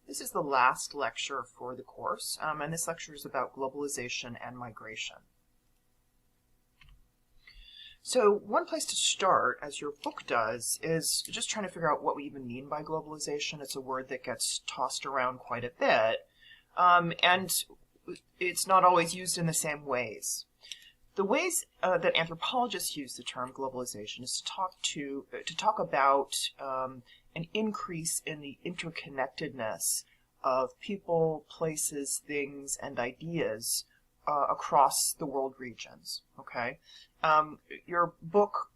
This is the last lecture for the course, and this lecture is about globalization and migration. So one place to start, as your book does, is just trying to figure out what we even mean by globalization. It's a word that gets tossed around quite a bit, and it's not always used in the same ways. The ways that anthropologists use the term globalization is to talk about an increase in the interconnectedness of people, places, things, and ideas across the world regions. Okay, your book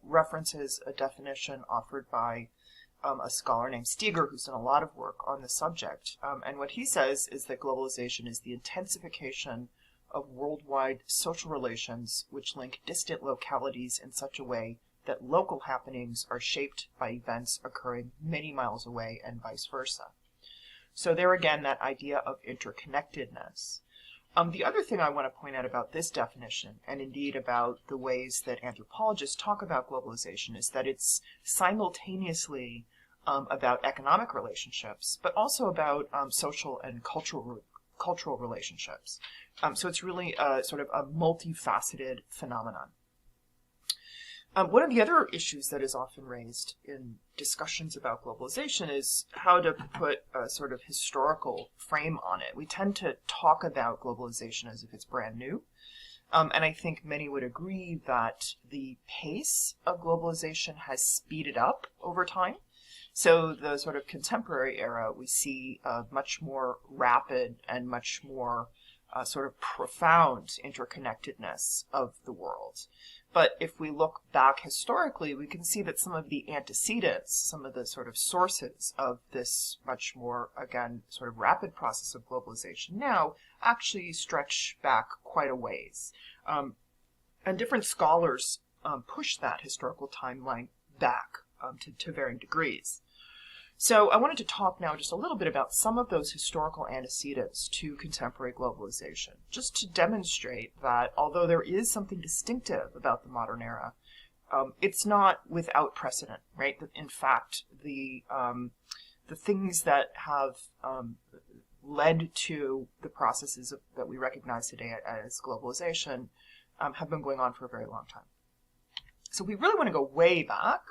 references a definition offered by a scholar named Steger, who's done a lot of work on the subject, and what he says is that globalization is the intensification of worldwide social relations which link distant localities in such a way that local happenings are shaped by events occurring many miles away and vice versa. So there again, that idea of interconnectedness. The other thing I want to point out about this definition, and indeed about the ways that anthropologists talk about globalization, is that it's simultaneously about economic relationships, but also about social and cultural relationships. So it's really sort of a multifaceted phenomenon. One of the other issues that is often raised in discussions about globalization is how to put a sort of historical frame on it. We tend to talk about globalization as if it's brand new, and I think many would agree that the pace of globalization has speeded up over time. So the sort of contemporary era, we see a much more rapid and much more sort of profound interconnectedness of the world. But if we look back historically, we can see that some of the antecedents, some of the sort of sources of this much more, again, sort of rapid process of globalization now actually stretch back quite a ways. And different scholars push that historical timeline back to varying degrees. So I wanted to talk now just a little bit about some of those historical antecedents to contemporary globalization, just to demonstrate that although there is something distinctive about the modern era, it's not without precedent, right? That in fact, the things that have led to the processes that we recognize today as globalization have been going on for a very long time. So we really want to go way back.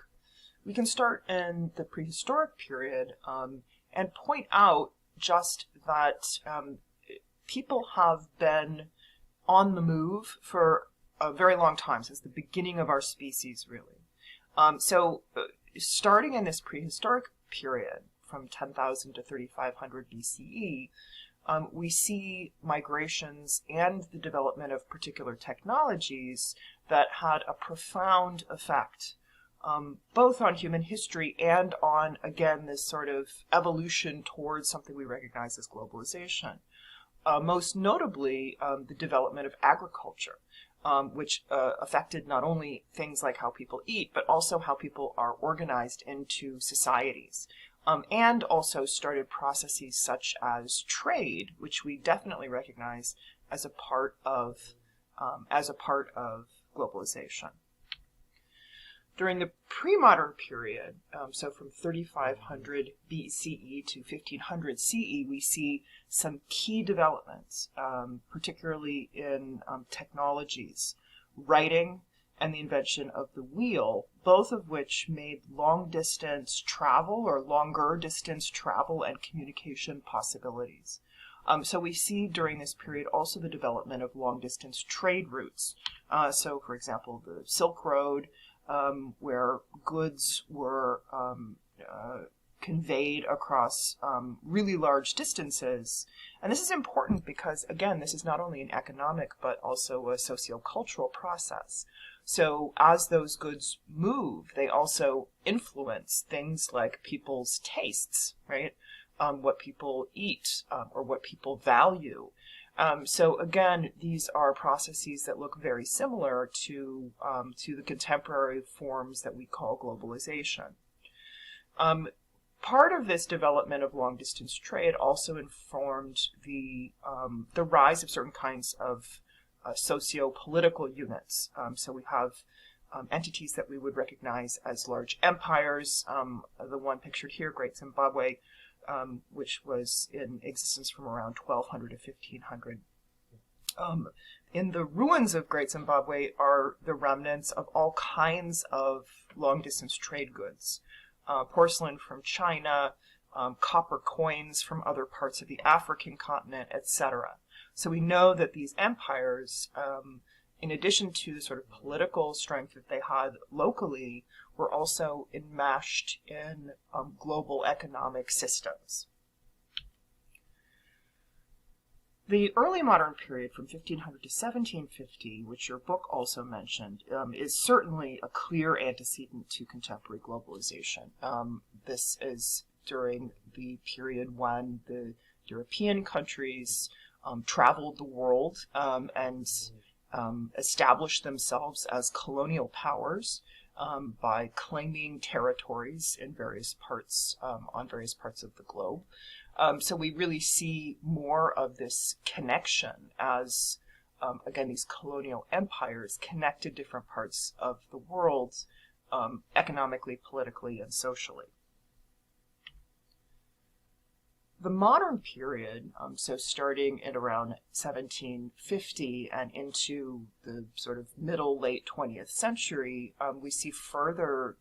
We can start in the prehistoric period and point out just that people have been on the move for a very long time, since the beginning of our species, really. So starting in this prehistoric period, from 10,000 to 3,500 BCE, we see migrations and the development of particular technologies that had a profound effect both on human history and on, again, this sort of evolution towards something we recognize as globalization. Most notably, the development of agriculture, which affected not only things like how people eat, but also how people are organized into societies, and also started processes such as trade, which we definitely recognize as a part of globalization. During the pre-modern period, so from 3500 BCE to 1500 CE, we see some key developments, particularly in technologies, writing, and the invention of the wheel, both of which made long-distance travel or longer-distance travel and communication possibilities. So we see during this period also the development of long-distance trade routes. So, for example, the Silk Road, where goods were conveyed across really large distances. And this is important because, again, this is not only an economic but also a sociocultural process. So as those goods move, they also influence things like people's tastes, right? What people eat or what people value. So again, these are processes that look very similar to the contemporary forms that we call globalization. Part of this development of long-distance trade also informed the rise of certain kinds of socio-political units. So we have entities that we would recognize as large empires. The one pictured here, Great Zimbabwe, which was in existence from around 1200 to 1500. In the ruins of Great Zimbabwe are the remnants of all kinds of long-distance trade goods. Porcelain from China, copper coins from other parts of the African continent, etc. So we know that these empires, in addition to the sort of political strength that they had locally, were also enmeshed in global economic systems. The early modern period from 1500 to 1750, which your book also mentioned, is certainly a clear antecedent to contemporary globalization. This is during the period when the European countries traveled the world and established themselves as colonial powers by claiming territories in various parts on various parts of the globe. So we really see more of this connection as, again, these colonial empires connected different parts of the world economically, politically, and socially. The modern period, so starting at around 1750 and into the sort of middle, late 20th century, we see further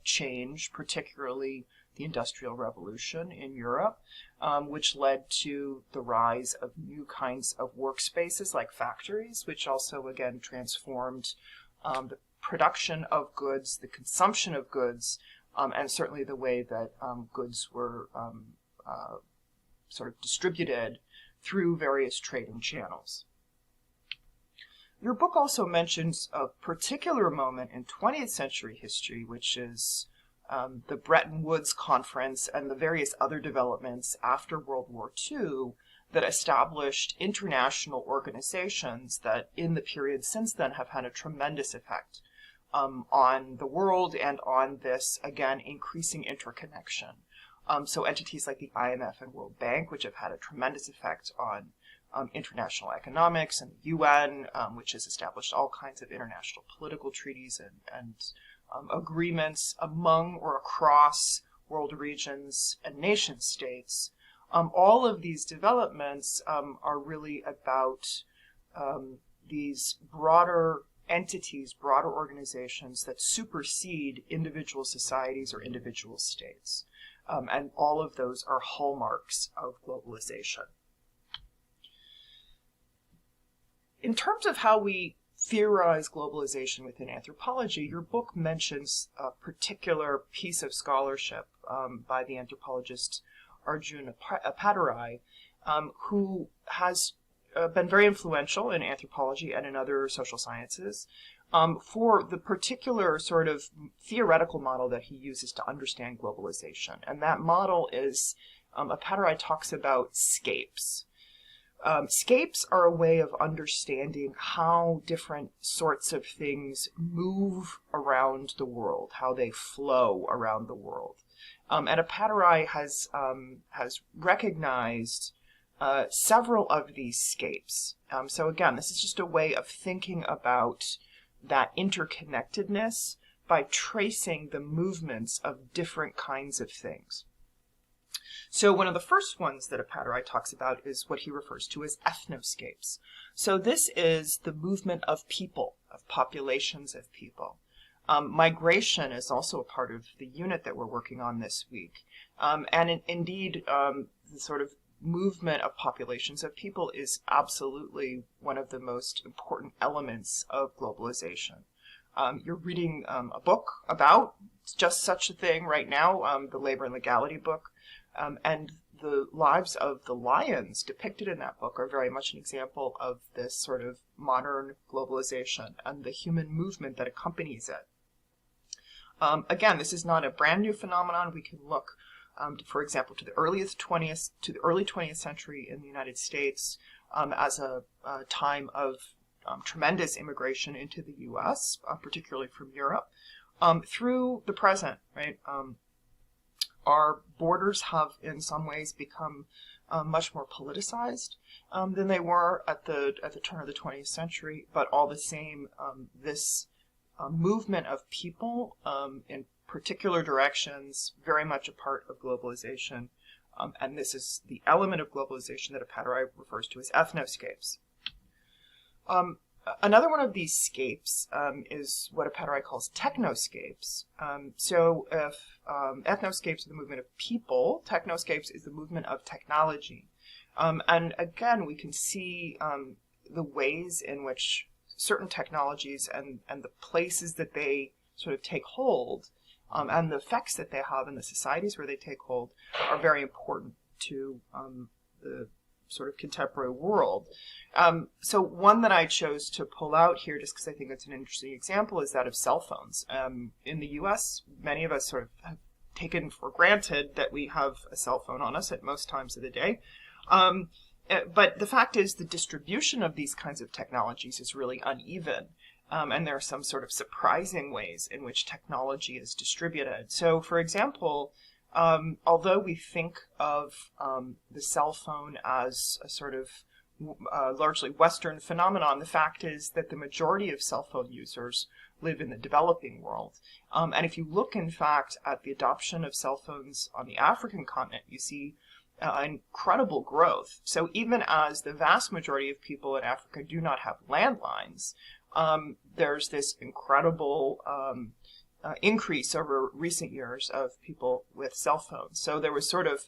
change, particularly the Industrial Revolution in Europe, which led to the rise of new kinds of workspaces like factories, which also, again, transformed the production of goods, the consumption of goods, and certainly the way that goods were sort of distributed through various trading channels. Your book also mentions a particular moment in 20th century history, which is the Bretton Woods Conference and the various other developments after World War II that established international organizations that in the period since then have had a tremendous effect on the world and on this, again, increasing interconnection. So entities like the IMF and World Bank, which have had a tremendous effect on international economics, and the UN, which has established all kinds of international political treaties and agreements among or across world regions and nation states. All of these developments are really about these broader entities, broader organizations that supersede individual societies or individual states. And all of those are hallmarks of globalization. In terms of how we theorize globalization within anthropology, your book mentions a particular piece of scholarship by the anthropologist Arjun Appadurai, who has been very influential in anthropology and in other social sciences for the particular sort of theoretical model that he uses to understand globalization. And that model is, Appadurai talks about scapes. Scapes are a way of understanding how different sorts of things move around the world, how they flow around the world. And Appadurai has recognized several of these scapes. So again, this is just a way of thinking about that interconnectedness by tracing the movements of different kinds of things. So one of the first ones that Appadurai talks about is what he refers to as ethnoscapes. So this is the movement of people, of populations of people. Migration is also a part of the unit that we're working on this week. Indeed, the sort of movement of populations of people is absolutely one of the most important elements of globalization. You're reading a book about just such a thing right now, the Labor and Legality book, and the lives of the lions depicted in that book are very much an example of this sort of modern globalization and the human movement that accompanies it. Again, this is not a brand new phenomenon. We can look, for example, to the early 20th century in the United States as a time of tremendous immigration into the U.S., particularly from Europe, through the present, right? Our borders have, in some ways, become much more politicized than they were at the turn of the 20th century. But all the same, this movement of people in particular directions, very much a part of globalization, And this is the element of globalization that Apataray refers to as ethnoscapes. Another one of these scapes is what Apataray calls technoscapes. So if ethnoscapes are the movement of people, technoscapes is the movement of technology. And again, we can see the ways in which certain technologies and the places that they sort of take hold and the effects that they have in the societies where they take hold are very important to the sort of contemporary world. So one that I chose to pull out here, just because I think it's an interesting example, is that of cell phones. In the US, many of us sort of have taken for granted that we have a cell phone on us at most times of the day. But the fact is the distribution of these kinds of technologies is really uneven. And there are some sort of surprising ways in which technology is distributed. So, for example, although we think of the cell phone as a sort of largely Western phenomenon, the fact is that the majority of cell phone users live in the developing world. And if you look, in fact, at the adoption of cell phones on the African continent, you see incredible growth. So even as the vast majority of people in Africa do not have landlines, there's this incredible increase over recent years of people with cell phones. So there was sort of,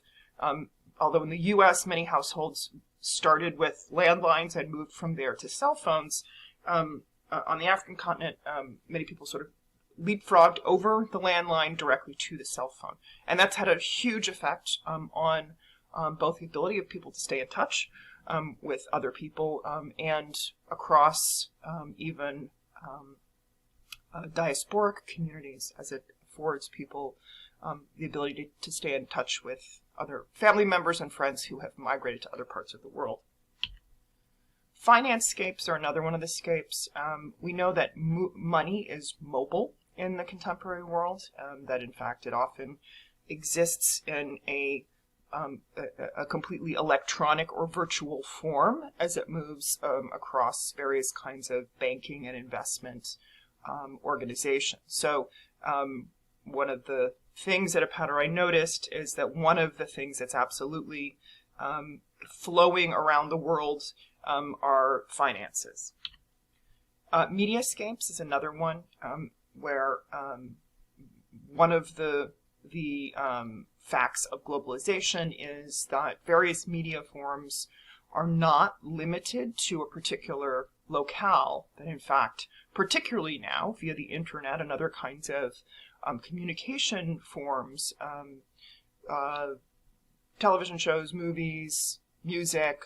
although in the U.S. many households started with landlines and moved from there to cell phones, on the African continent, many people sort of leapfrogged over the landline directly to the cell phone. And that's had a huge effect on both the ability of people to stay in touch with other people and across even diasporic communities, as it affords people the ability to stay in touch with other family members and friends who have migrated to other parts of the world. Finance-scapes are another one of the scapes. We know that money is mobile in the contemporary world, that in fact it often exists in a completely electronic or virtual form as it moves across various kinds of banking and investment organizations. So one of the things that Apataray noticed is that one of the things that's absolutely flowing around the world are finances. Mediascapes is another one where one of the facts of globalization is that various media forms are not limited to a particular locale, that in fact, particularly now via the internet and other kinds of communication forms, television shows, movies, music,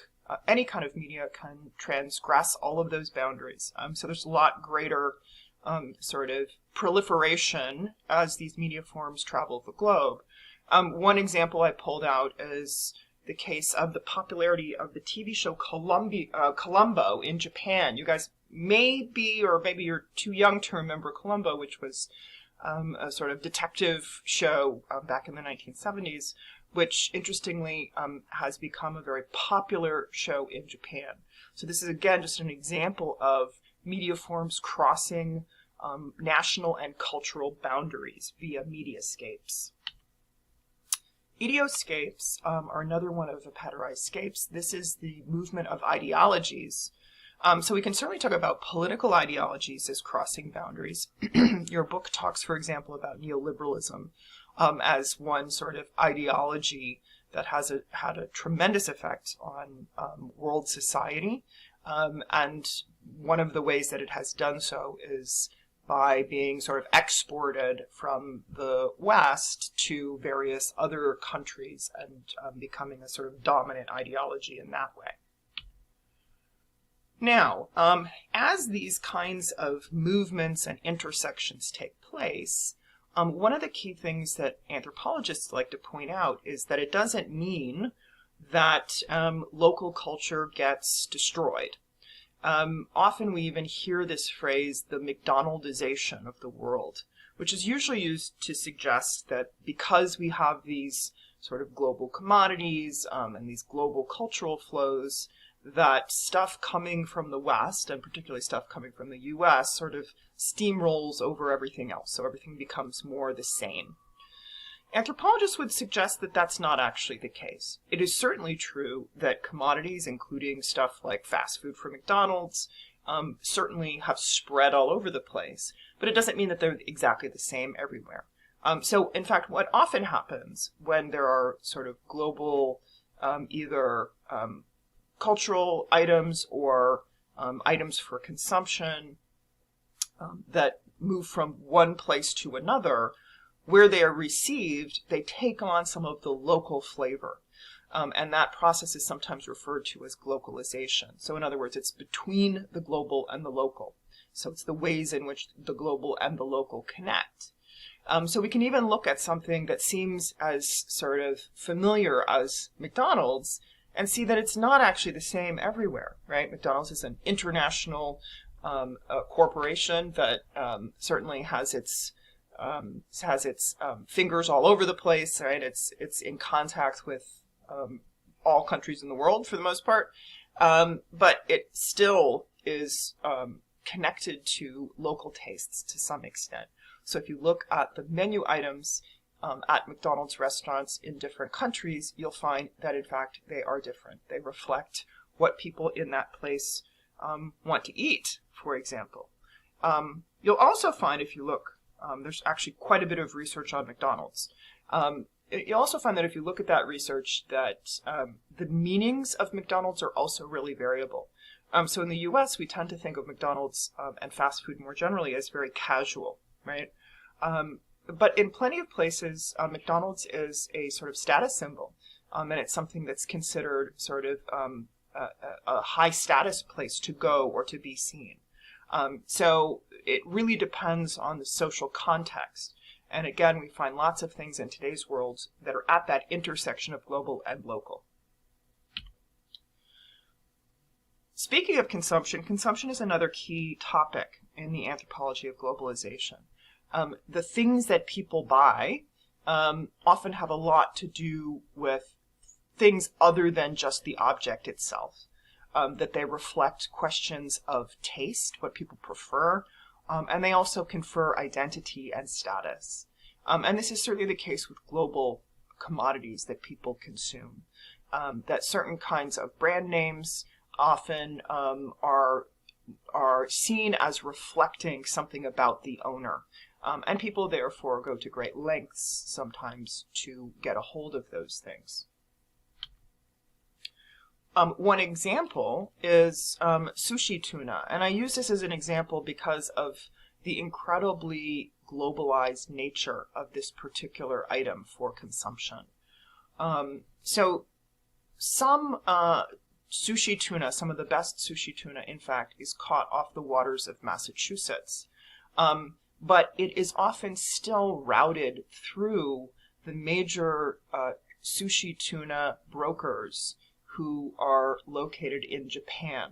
any kind of media can transgress all of those boundaries. So there's a lot greater sort of proliferation as these media forms travel the globe. One example I pulled out is the case of the popularity of the TV show Columbo in Japan. You guys may be, or maybe you're too young to remember Columbo, which was a sort of detective show back in the 1970s, which interestingly has become a very popular show in Japan. So this is again just an example of media forms crossing national and cultural boundaries via mediascapes. Ideoscapes are another one of Apataray's scapes. This is the movement of ideologies. So we can certainly talk about political ideologies as crossing boundaries. Your book talks, for example, about neoliberalism as one sort of ideology that has had a tremendous effect on world society. And one of the ways that it has done so is by being sort of exported from the West to various other countries and becoming a sort of dominant ideology in that way. Now, as these kinds of movements and intersections take place, one of the key things that anthropologists like to point out is that it doesn't mean that local culture gets destroyed. Often we even hear this phrase, the McDonaldization of the world, which is usually used to suggest that because we have these sort of global commodities and these global cultural flows, that stuff coming from the West, and particularly stuff coming from the US, sort of steamrolls over everything else. So everything becomes more the same. Anthropologists would suggest that that's not actually the case. It is certainly true that commodities, including stuff like fast food from McDonald's, certainly have spread all over the place, but it doesn't mean that they're exactly the same everywhere. So, in fact, what often happens when there are sort of global, either cultural items or items for consumption that move from one place to another, where they are received, they take on some of the local flavor. And that process is sometimes referred to as globalization. So in other words, it's between the global and the local. So it's the ways in which the global and the local connect. So we can even look at something that seems as sort of familiar as McDonald's and see that it's not actually the same everywhere, right? McDonald's is an international corporation that certainly has its fingers all over the place, right? It's in contact with all countries in the world for the most part, but it still is connected to local tastes to some extent. So if you look at the menu items at McDonald's restaurants in different countries, you'll find that in fact they are different. They reflect what people in that place want to eat, for example. You'll also find, if you look, there's actually quite a bit of research on McDonald's. You'll also find that if you look at that research that the meanings of McDonald's are also really variable. So in the US, we tend to think of McDonald's and fast food more generally as very casual, right? But in plenty of places, McDonald's is a sort of status symbol, and it's something that's considered sort of a high status place to go or to be seen. So it really depends on the social context. And again, we find lots of things in today's world that are at that intersection of global and local. Speaking of consumption, consumption is another key topic in the anthropology of globalization. The things that people buy often have a lot to do with things other than just the object itself. That they reflect questions of taste, what people prefer, and they also confer identity and status. And this is certainly the case with global commodities that people consume. That certain kinds of brand names often are seen as reflecting something about the owner. And people therefore go to great lengths sometimes to get a hold of those things. One example is sushi tuna, and I use this as an example because of the incredibly globalized nature of this particular item for consumption. So some sushi tuna, some of the best sushi tuna, in fact, is caught off the waters of Massachusetts. But it is often still routed through the major sushi tuna brokers who are located in Japan.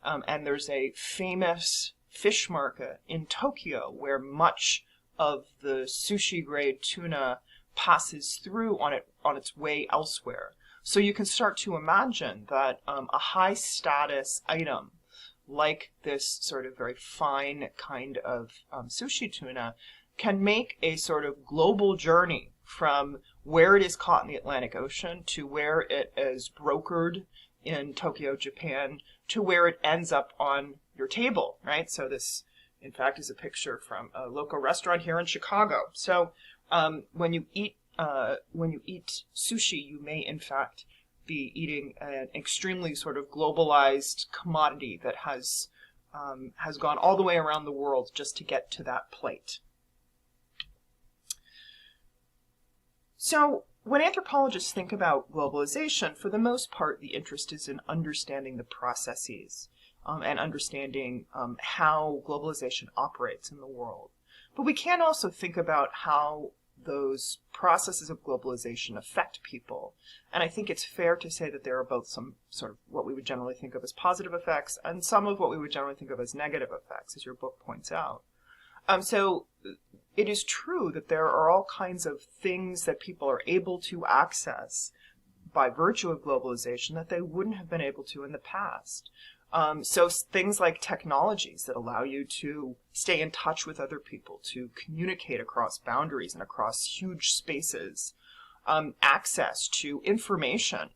And there's a famous fish market in Tokyo where much of the sushi grade tuna passes through on its way elsewhere. So you can start to imagine that a high status item like this sort of very fine kind of sushi tuna can make a sort of global journey from where it is caught in the Atlantic Ocean to where it is brokered in Tokyo, Japan, to where it ends up on your table, right? So this, in fact, is a picture from a local restaurant here in Chicago. So when you eat sushi, you may in fact be eating an extremely sort of globalized commodity that has gone all the way around the world just to get to that plate. So when anthropologists think about globalization, for the most part, the interest is in understanding the processes and understanding how globalization operates in the world. But we can also think about how those processes of globalization affect people. And I think it's fair to say that there are both some sort of what we would generally think of as positive effects and some of what we would generally think of as negative effects, as your book points out. So it is true that there are all kinds of things that people are able to access by virtue of globalization that they wouldn't have been able to in the past. So things like technologies that allow you to stay in touch with other people, to communicate across boundaries and across huge spaces, access to information,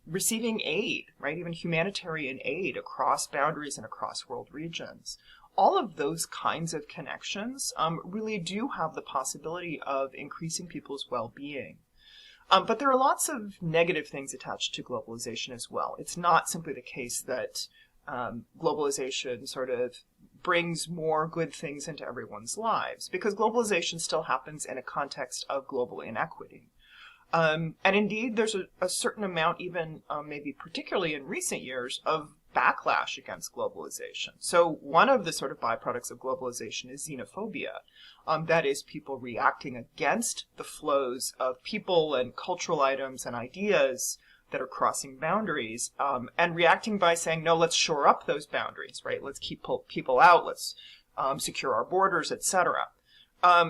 receiving aid, right? Even humanitarian aid across boundaries and across world regions. All of those kinds of connections really do have the possibility of increasing people's well-being. But there are lots of negative things attached to globalization as well. It's not simply the case that globalization sort of brings more good things into everyone's lives, because globalization still happens in a context of global inequity. And indeed, there's a certain amount, even maybe particularly in recent years, of backlash against globalization. So one of the sort of byproducts of globalization is xenophobia. That is, people reacting against the flows of people and cultural items and ideas that are crossing boundaries, and reacting by saying, no, let's shore up those boundaries, right? Let's keep people out, let's secure our borders, etc.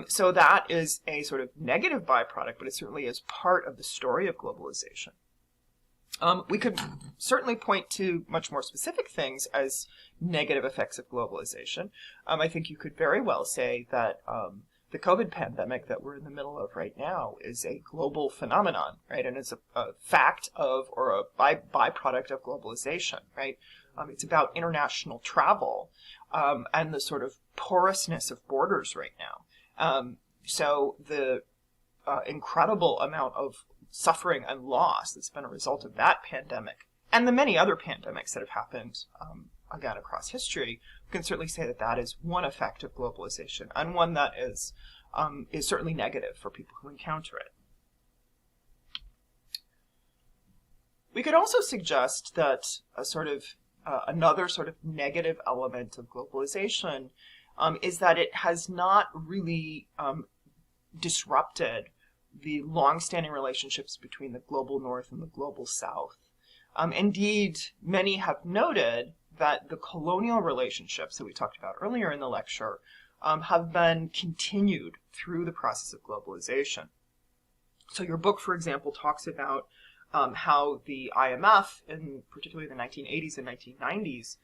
So that is a sort of negative byproduct, but it certainly is part of the story of globalization. We could certainly point to much more specific things as negative effects of globalization. I think you could very well say that the COVID pandemic that we're in the middle of right now is a global phenomenon, right? And it's a fact of, or a byproduct of globalization, right? It's about international travel and the sort of porousness of borders right now. So the incredible amount of suffering and loss that's been a result of that pandemic and the many other pandemics that have happened again across history, we can certainly say that that is one effect of globalization, and one that is certainly negative for people who encounter it. We could also suggest that a sort of another sort of negative element of globalization is that it has not really disrupted the long-standing relationships between the global north and the global south. Indeed, many have noted that the colonial relationships that we talked about earlier in the lecture have been continued through the process of globalization. So your book, for example, talks about how the IMF, in particularly the 1980s and 1990s,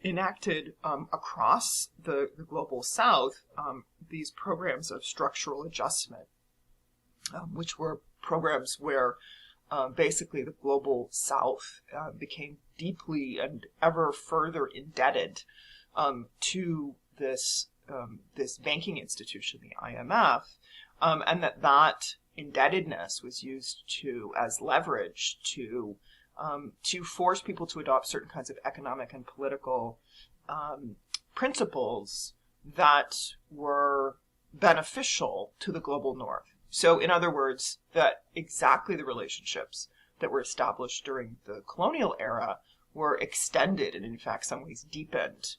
enacted across the global south these programs of structural adjustment, which were programs where basically the global south became deeply and ever further indebted to this banking institution, the IMF, and that indebtedness was used as leverage to force people to adopt certain kinds of economic and political principles that were beneficial to the global north. So in other words, that exactly the relationships that were established during the colonial era were extended and in fact some ways deepened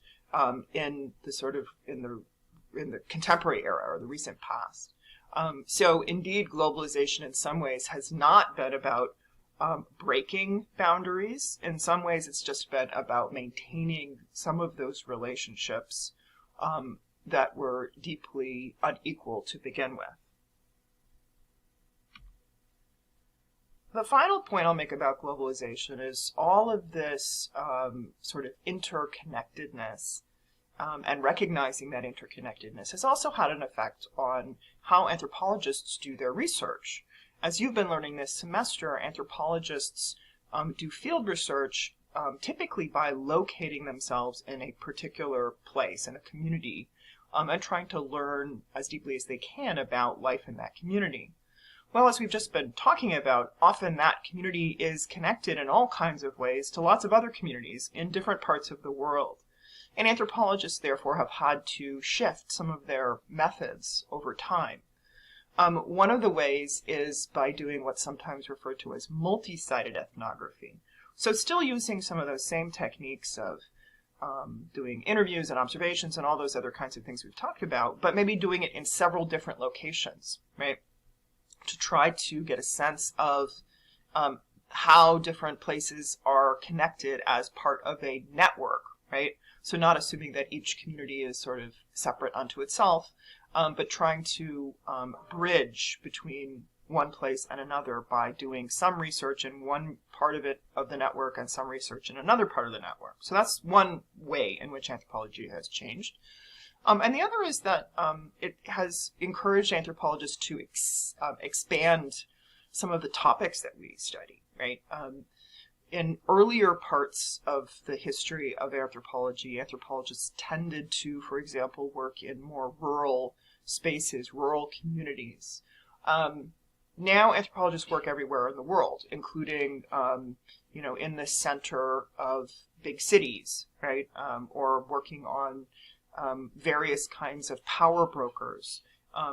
in the contemporary era or the recent past. So indeed, globalization in some ways has not been about breaking boundaries. In some ways, it's just been about maintaining some of those relationships that were deeply unequal to begin with. The final point I'll make about globalization is all of this sort of interconnectedness and recognizing that interconnectedness has also had an effect on how anthropologists do their research. As you've been learning this semester, anthropologists do field research typically by locating themselves in a particular place, in a community, and trying to learn as deeply as they can about life in that community. Well, as we've just been talking about, often that community is connected in all kinds of ways to lots of other communities in different parts of the world. And anthropologists, therefore, have had to shift some of their methods over time. One of the ways is by doing what's sometimes referred to as multi-sited ethnography. So still using some of those same techniques of doing interviews and observations and all those other kinds of things we've talked about, but maybe doing it in several different locations, right? To try to get a sense of how different places are connected as part of a network, right? So not assuming that each community is sort of separate unto itself, but trying to bridge between one place and another by doing some research in one part of the network and some research in another part of the network. So that's one way in which anthropology has changed. And the other is that it has encouraged anthropologists to expand some of the topics that we study, right? In earlier parts of the history of anthropology, anthropologists tended to, for example, work in more rural spaces, rural communities. Now anthropologists work everywhere in the world, including, in the center of big cities, right? Or working on various kinds of power brokers.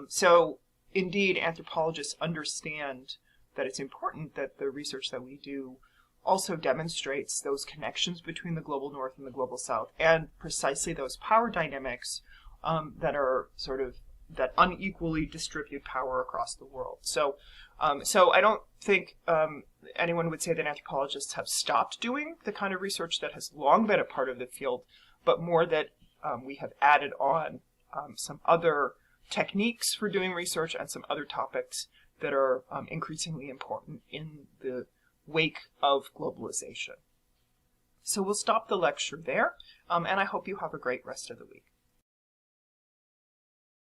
So indeed, anthropologists understand that it's important that the research that we do also demonstrates those connections between the global north and the global south, and precisely those power dynamics that are that unequally distribute power across the world. So I don't think anyone would say that anthropologists have stopped doing the kind of research that has long been a part of the field, but more that we have added on some other techniques for doing research and some other topics that are increasingly important in the wake of globalization. So we'll stop the lecture there, and I hope you have a great rest of the week.